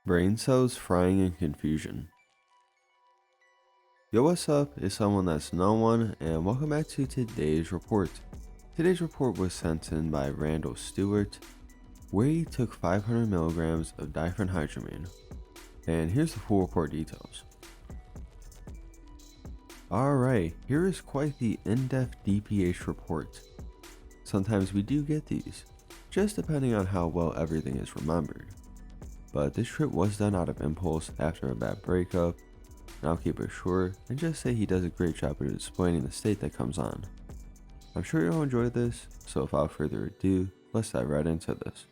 Brain cells frying in confusion. Yo, what's up? It's someone that's no one, and welcome back to today's report. Today's report was sent in by Randall Stewart, where he took 500 milligrams of diphenhydramine. And here's the full report details. Alright, here is quite the in-depth DPH report. Sometimes we do get these, just depending on how well everything is remembered. But this trip was done out of impulse after a bad breakup, and I'll keep it short and just say he does a great job at explaining the state that comes on. I'm sure you'll enjoy this, so without further ado, let's dive right into this.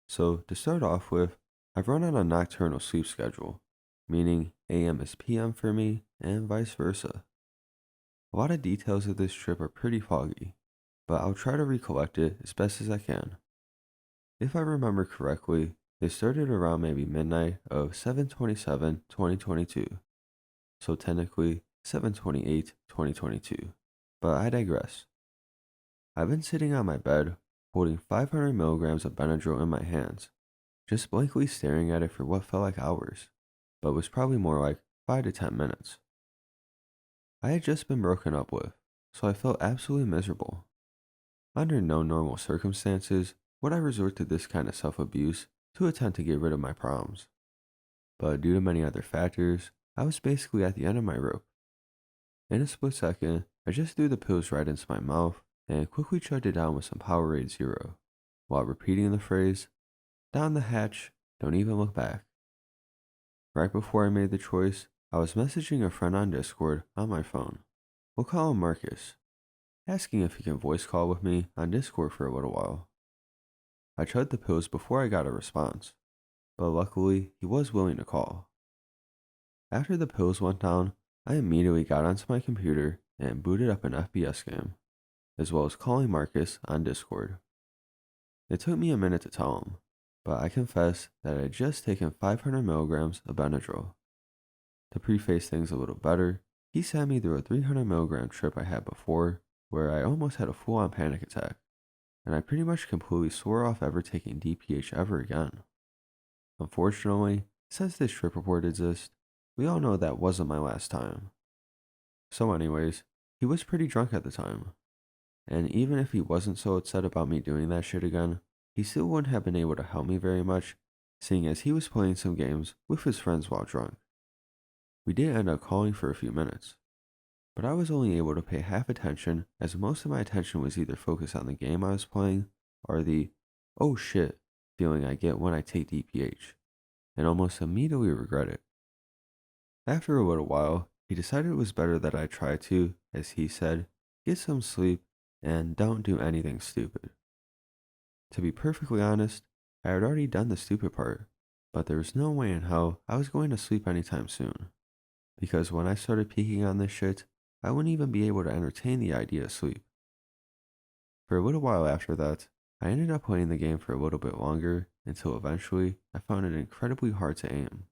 So to start off with, I've run on a nocturnal sleep schedule, meaning AM is PM for me and vice versa. A lot of details of this trip are pretty foggy, but I'll try to recollect it as best as I can. If I remember correctly, it started around maybe midnight of 7/27/2022, so technically 7/28/2022, but I digress. I've been sitting on my bed, holding 500 milligrams of Benadryl in my hands, just blankly staring at it for what felt like hours, but was probably more like 5 to 10 minutes. I had just been broken up with, so I felt absolutely miserable. Under no normal circumstances would I resort to this kind of self-abuse to attempt to get rid of my problems. But due to many other factors, I was basically at the end of my rope. In a split second, I just threw the pills right into my mouth and quickly chugged it down with some Powerade Zero, while repeating the phrase, "Down the hatch, don't even look back." Right before I made the choice, I was messaging a friend on Discord on my phone. We'll call him Marcus, asking if he can voice call with me on Discord for a little while. I chugged the pills before I got a response, but luckily he was willing to call. After the pills went down, I immediately got onto my computer and booted up an FPS game, as well as calling Marcus on Discord. It took me a minute to tell him, but I confess that I had just taken 500 milligrams of Benadryl. To preface things a little better, he sent me through a 300 milligram trip I had before, where I almost had a full-on panic attack, and I pretty much completely swore off ever taking DPH ever again. Unfortunately, since this trip report exists, we all know that wasn't my last time. So anyways, he was pretty drunk at the time, and even if he wasn't so upset about me doing that shit again, he still wouldn't have been able to help me very much, seeing as he was playing some games with his friends while drunk. We did end up calling for a few minutes, but I was only able to pay half attention as most of my attention was either focused on the game I was playing or the "oh shit" feeling I get when I take DPH, and almost immediately regret it. After a little while, he decided it was better that I try to, as he said, get some sleep and don't do anything stupid. To be perfectly honest, I had already done the stupid part, but there was no way in hell I was going to sleep anytime soon, because when I started peeking on this shit, I wouldn't even be able to entertain the idea of sleep. For a little while after that, I ended up playing the game for a little bit longer until eventually I found it incredibly hard to aim.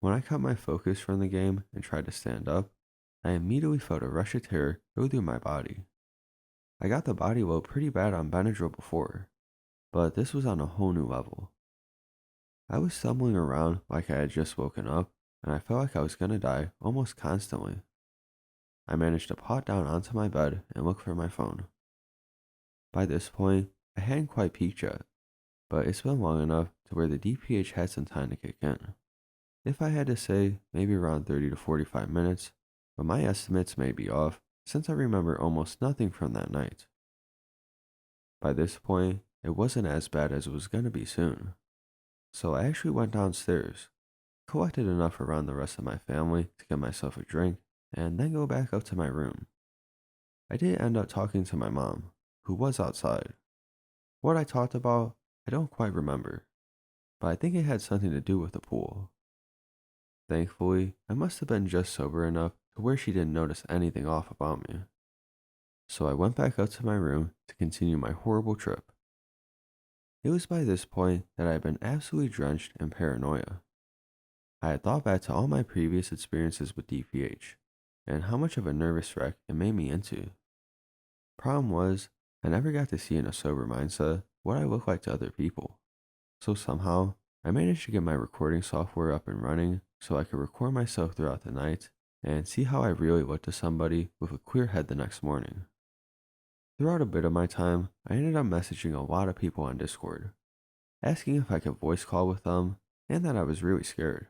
When I cut my focus from the game and tried to stand up, I immediately felt a rush of terror go through my body. I got the body load pretty bad on Benadryl before, but this was on a whole new level. I was stumbling around like I had just woken up, and I felt like I was gonna die almost constantly. I managed to pot down onto my bed and look for my phone. By this point, I hadn't quite peaked yet, but it's been long enough to where the DPH had some time to kick in. If I had to say, maybe around 30 to 45 minutes, but my estimates may be off since I remember almost nothing from that night. By this point, it wasn't as bad as it was going to be soon. So I actually went downstairs, collected enough around the rest of my family to get myself a drink, and then go back up to my room. I did end up talking to my mom, who was outside. What I talked about, I don't quite remember, but I think it had something to do with the pool. Thankfully, I must have been just sober enough to where she didn't notice anything off about me. So I went back up to my room to continue my horrible trip. It was by this point that I had been absolutely drenched in paranoia. I had thought back to all my previous experiences with DPH, and how much of a nervous wreck it made me into. Problem was, I never got to see in a sober mindset what I look like to other people. So somehow, I managed to get my recording software up and running so I could record myself throughout the night and see how I really looked to somebody with a clear head the next morning. Throughout a bit of my time, I ended up messaging a lot of people on Discord, asking if I could voice call with them and that I was really scared.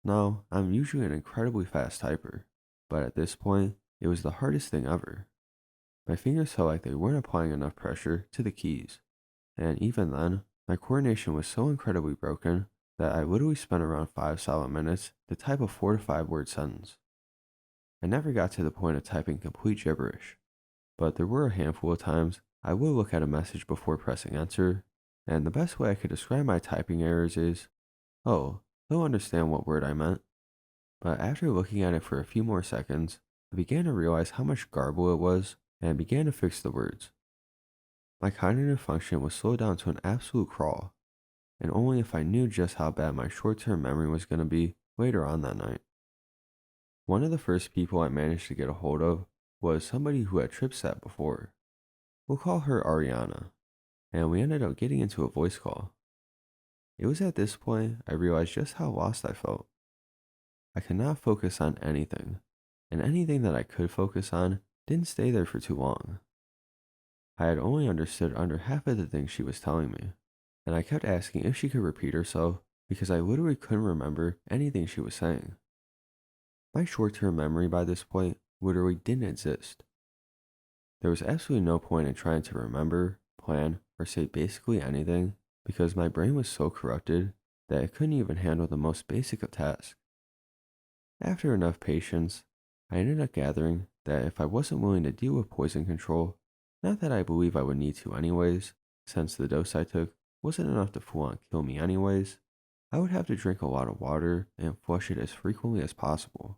Now, I'm usually an incredibly fast typer, but at this point, it was the hardest thing ever. My fingers felt like they weren't applying enough pressure to the keys, and even then, my coordination was so incredibly broken that I literally spent around 5 solid minutes to type a 4 to 5 word sentence. I never got to the point of typing complete gibberish, but there were a handful of times I would look at a message before pressing enter, and the best way I could describe my typing errors is, oh, they'll understand what word I meant. But after looking at it for a few more seconds, I began to realize how much garble it was and began to fix the words. My cognitive function was slowed down to an absolute crawl, and only if I knew just how bad my short-term memory was going to be later on that night. One of the first people I managed to get a hold of was somebody who had trip sat before. We'll call her Ariana, and we ended up getting into a voice call. It was at this point I realized just how lost I felt. I could not focus on anything, and anything that I could focus on didn't stay there for too long. I had only understood under half of the things she was telling me, and I kept asking if she could repeat herself because I literally couldn't remember anything she was saying. My short-term memory by this point literally didn't exist. There was absolutely no point in trying to remember, plan, or say basically anything because my brain was so corrupted that it couldn't even handle the most basic of tasks. After enough patience, I ended up gathering that if I wasn't willing to deal with poison control, not that I believe I would need to anyways, since the dose I took wasn't enough to full on kill me anyways, I would have to drink a lot of water and flush it as frequently as possible.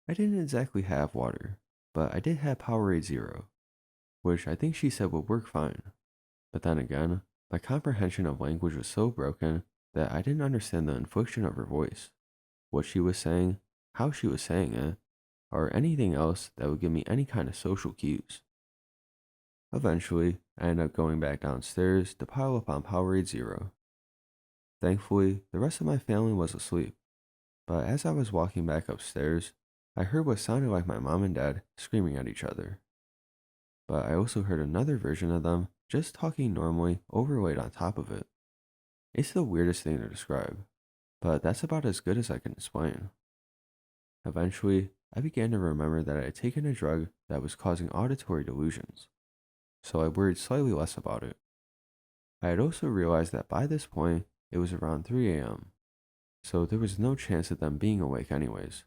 I didn't exactly have water, but I did have Powerade Zero, which I think she said would work fine. But then again, my comprehension of language was so broken that I didn't understand the inflection of her voice, what she was saying, how she was saying it, or anything else that would give me any kind of social cues. Eventually, I ended up going back downstairs to pile up on Powerade Zero. Thankfully, the rest of my family was asleep, but as I was walking back upstairs, I heard what sounded like my mom and dad screaming at each other. But I also heard another version of them just talking normally overlaid on top of it. It's the weirdest thing to describe, but that's about as good as I can explain. Eventually, I began to remember that I had taken a drug that was causing auditory delusions, so I worried slightly less about it. I had also realized that by this point, it was around 3 a.m., so there was no chance of them being awake anyways.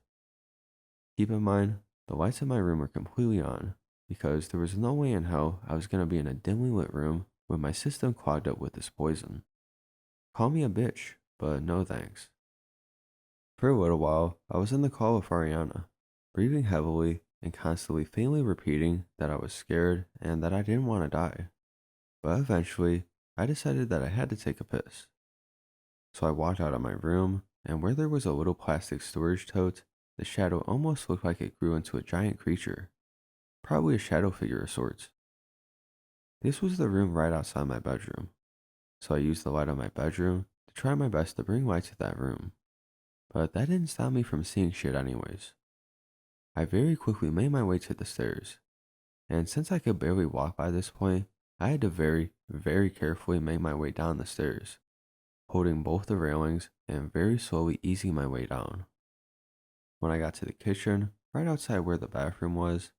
Keep in mind, the lights in my room were completely on, because there was no way in hell I was going to be in a dimly lit room with my system clogged up with this poison. Call me a bitch, but no thanks. For a little while, I was in the call with Ariana, breathing heavily and constantly faintly repeating that I was scared and that I didn't want to die. But eventually, I decided that I had to take a piss. So I walked out of my room, and where there was a little plastic storage tote, the shadow almost looked like it grew into a giant creature, probably a shadow figure of sorts. This was the room right outside my bedroom, so I used the light of my bedroom to try my best to bring light to that room. But that didn't stop me from seeing shit anyways. I very quickly made my way to the stairs, and since I could barely walk by this point, I had to very carefully make my way down the stairs, holding both the railings and very slowly easing my way down. When I got to the kitchen, right outside where the bathroom was,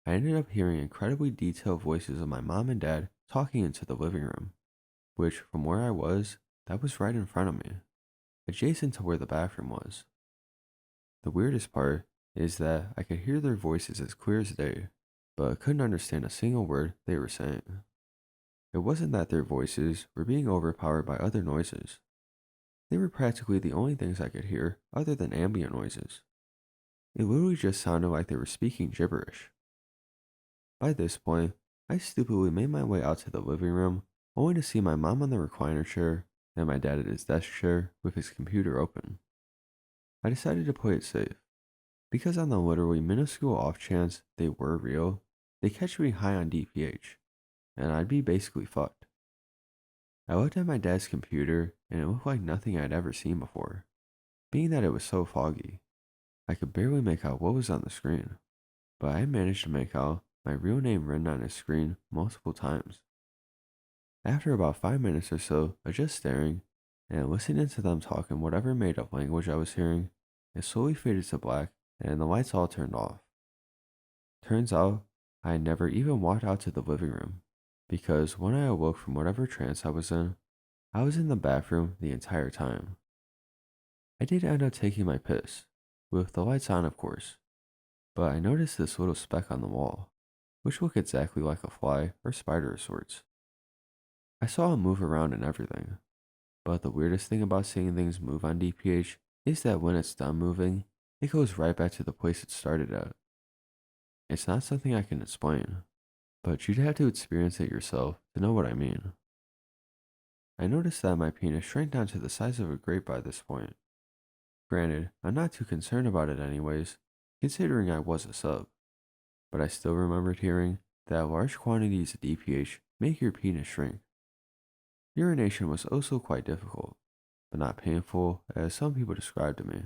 I ended up hearing incredibly detailed voices of my mom and dad talking into the living room, which from where I was, that was right in front of me, adjacent to where the bathroom was. The weirdest part is that I could hear their voices as clear as day, but couldn't understand a single word they were saying. It wasn't that their voices were being overpowered by other noises. They were practically the only things I could hear other than ambient noises. It literally just sounded like they were speaking gibberish. By this point, I stupidly made my way out to the living room, only to see my mom on the recliner chair and my dad at his desk chair with his computer open. I decided to play it safe, because on the literally minuscule off chance they were real, they catch me high on DPH, and I'd be basically fucked. I looked at my dad's computer, and it looked like nothing I'd ever seen before, being that it was so foggy. I could barely make out what was on the screen, but I managed to make out my real name written on his screen multiple times. After about 5 minutes or so of just staring and listening to them talk in whatever made up language I was hearing, it slowly faded to black and the lights all turned off. Turns out, I had never even walked out to the living room, because when I awoke from whatever trance I was in the bathroom the entire time. I did end up taking my piss, with the lights on of course, but I noticed this little speck on the wall, which looked exactly like a fly or spider of sorts. I saw it move around and everything, but the weirdest thing about seeing things move on DPH is that when it's done moving, it goes right back to the place it started at. It's not something I can explain, but you'd have to experience it yourself to know what I mean. I noticed that my penis shrank down to the size of a grape by this point. Granted, I'm not too concerned about it anyways, considering I was a sub, but I still remembered hearing that large quantities of DPH make your penis shrink. Urination was also quite difficult, but not painful as some people described to me.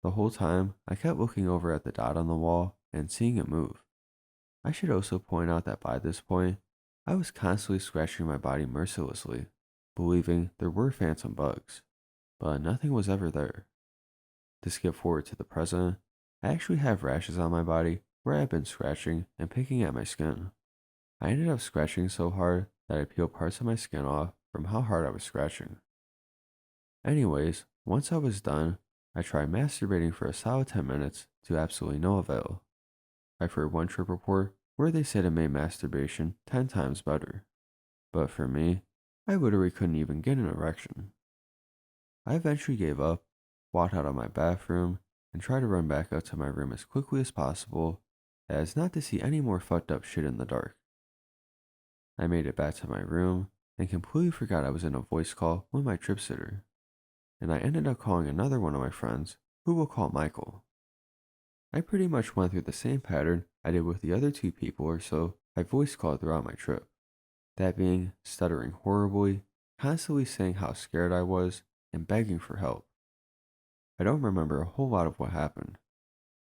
The whole time, I kept looking over at the dot on the wall and seeing it move. I should also point out that by this point, I was constantly scratching my body mercilessly, believing there were phantom bugs, but nothing was ever there. To skip forward to the present, I actually have rashes on my body where I've been scratching and picking at my skin. I ended up scratching so hard that I peeled parts of my skin off from how hard I was scratching. Anyways, once I was done, I tried masturbating for a solid 10 minutes to absolutely no avail. I've heard one trip report where they said it made masturbation 10 times better. But for me, I literally couldn't even get an erection. I eventually gave up, walked out of my bathroom, and tried to run back up to my room as quickly as possible, as not to see any more fucked up shit in the dark. I made it back to my room and completely forgot I was in a voice call with my trip sitter, and I ended up calling another one of my friends, who we'll call Michael. I pretty much went through the same pattern I did with the other two people or so I voice called throughout my trip. That being stuttering horribly, constantly saying how scared I was, and begging for help. I don't remember a whole lot of what happened.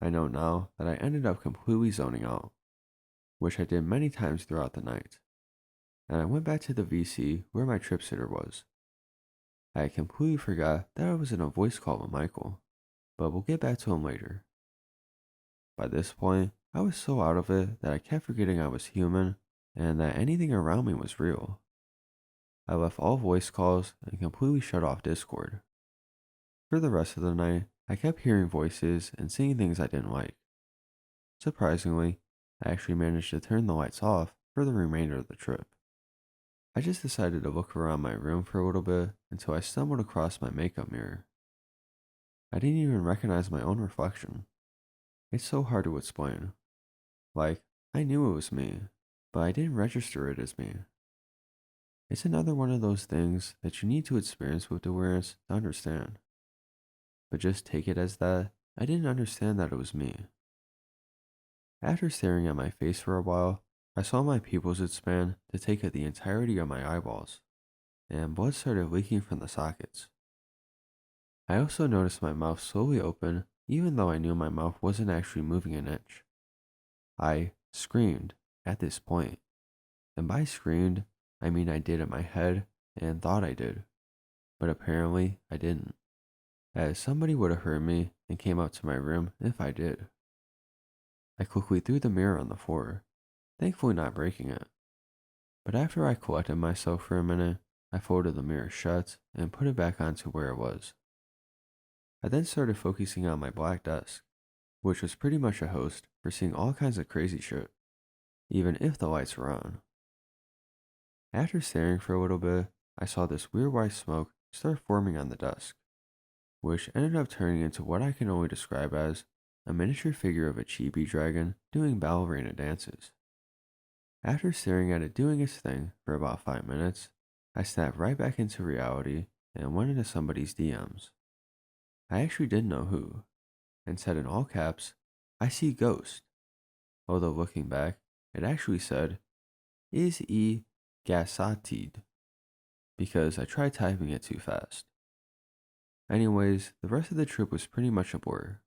I know now that I ended up completely zoning out, which I did many times throughout the night, and I went back to the VC where my trip sitter was. I had completely forgot that I was in a voice call with Michael, but we'll get back to him later. By this point, I was so out of it that I kept forgetting I was human and that anything around me was real. I left all voice calls and completely shut off Discord. For the rest of the night, I kept hearing voices and seeing things I didn't like. Surprisingly, I actually managed to turn the lights off for the remainder of the trip. I just decided to look around my room for a little bit until I stumbled across my makeup mirror. I didn't even recognize my own reflection. It's so hard to explain. Like, I knew it was me, but I didn't register it as me. It's another one of those things that you need to experience with awareness to understand. But just take it as that I didn't understand that it was me. After staring at my face for a while, I saw my pupils expand to take up the entirety of my eyeballs, and blood started leaking from the sockets. I also noticed my mouth slowly open, even though I knew my mouth wasn't actually moving an inch. I screamed at this point, and by screamed, I mean I did in my head and thought I did, but apparently I didn't, as somebody would have heard me and came out to my room if I did. I quickly threw the mirror on the floor, thankfully not breaking it. But after I collected myself for a minute, I folded the mirror shut and put it back onto where it was. I then started focusing on my black desk, which was pretty much a host for seeing all kinds of crazy shit, even if the lights were on. After staring for a little bit, I saw this weird white smoke start forming on the desk, which ended up turning into what I can only describe as a miniature figure of a chibi dragon doing ballerina dances. After staring at it doing its thing for about 5 minutes, I snapped right back into reality and went into somebody's DMs. I actually didn't know who, and said in all caps, "I see ghost." Although looking back, it actually said, "Is e gasatid," because I tried typing it too fast. Anyways, the rest of the trip was pretty much a blur.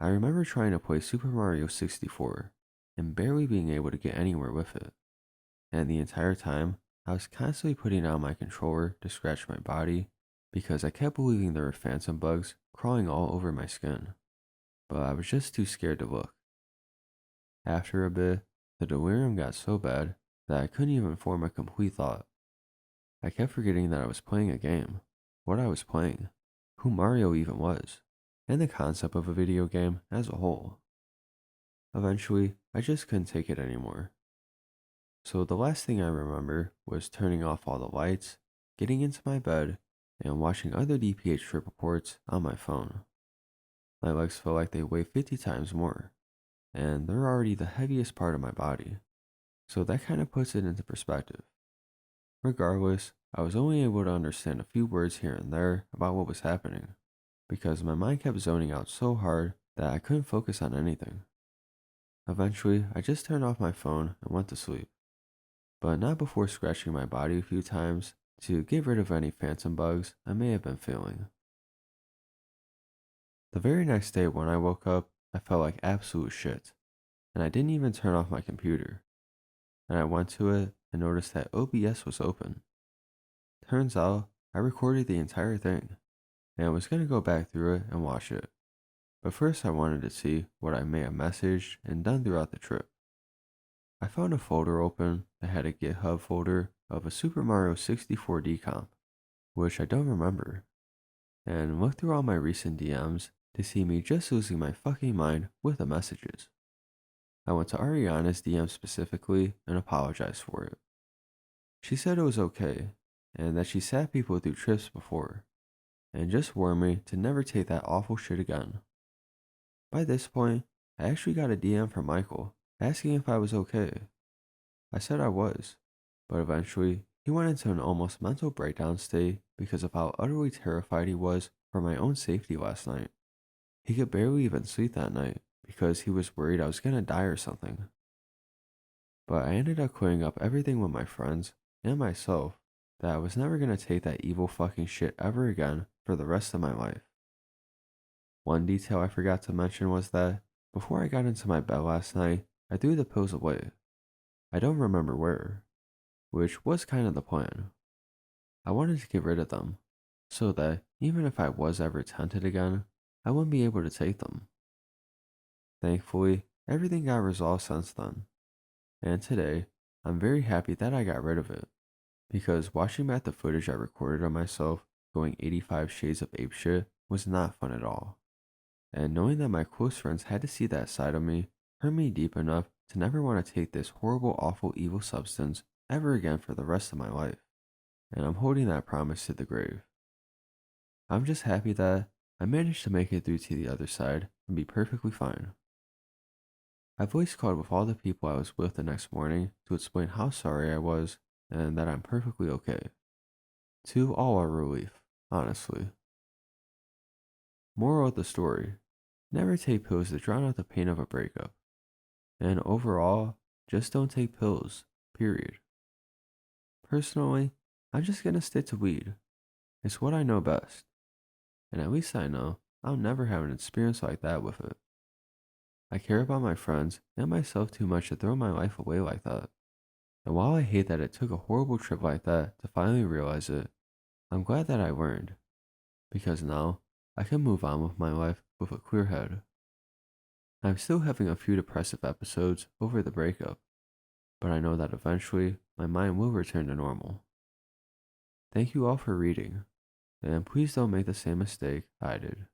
I remember trying to play Super Mario 64 and barely being able to get anywhere with it. And the entire time, I was constantly putting down my controller to scratch my body because I kept believing there were phantom bugs crawling all over my skin. But I was just too scared to look. After a bit, the delirium got so bad that I couldn't even form a complete thought. I kept forgetting that I was playing a game, what I was playing, who Mario even was, and the concept of a video game as a whole. Eventually, I just couldn't take it anymore. So the last thing I remember was turning off all the lights, getting into my bed, and watching other DPH trip reports on my phone. My legs felt like they weighed 50 times more, and they're already the heaviest part of my body, so that kind of puts it into perspective. Regardless, I was only able to understand a few words here and there about what was happening, because my mind kept zoning out so hard that I couldn't focus on anything. Eventually, I just turned off my phone and went to sleep, but not before scratching my body a few times to get rid of any phantom bugs I may have been feeling. The very next day when I woke up, I felt like absolute shit, and I didn't even turn off my computer. And I went to it and noticed that OBS was open. Turns out, I recorded the entire thing, and I was going to go back through it and watch it. But first I wanted to see what I may have messaged and done throughout the trip. I found a folder open that had a GitHub folder of a Super Mario 64 decomp, which I don't remember, and looked through all my recent DMs to see me just losing my fucking mind with the messages. I went to Ariana's DM specifically and apologized for it. She said it was okay, and that she sat people through trips before, and just warned me to never take that awful shit again. By this point, I actually got a DM from Michael asking if I was okay. I said I was, but eventually he went into an almost mental breakdown state because of how utterly terrified he was for my own safety last night. He could barely even sleep that night because he was worried I was gonna die or something. But I ended up clearing up everything with my friends and myself that I was never gonna take that evil fucking shit ever again for the rest of my life. One detail I forgot to mention was that before I got into my bed last night, I threw the pills away. I don't remember where, which was kind of the plan. I wanted to get rid of them, so that even if I was ever tempted again, I wouldn't be able to take them. Thankfully, everything got resolved since then, and today, I'm very happy that I got rid of it, because watching back the footage I recorded of myself going 85 shades of apeshit was not fun at all. And knowing that my close friends had to see that side of me hurt me deep enough to never want to take this horrible, awful, evil substance ever again for the rest of my life. And I'm holding that promise to the grave. I'm just happy that I managed to make it through to the other side and be perfectly fine. I voice called with all the people I was with the next morning to explain how sorry I was and that I'm perfectly okay. To all our relief, honestly. Moral of the story: never take pills to drown out the pain of a breakup. And overall, just don't take pills, period. Personally, I'm just gonna stick to weed. It's what I know best. And at least I know I'll never have an experience like that with it. I care about my friends and myself too much to throw my life away like that. And while I hate that it took a horrible trip like that to finally realize it, I'm glad that I learned. Because now, I can move on with my life with a clear head. I'm still having a few depressive episodes over the breakup, but I know that eventually my mind will return to normal. Thank you all for reading, and please don't make the same mistake I did.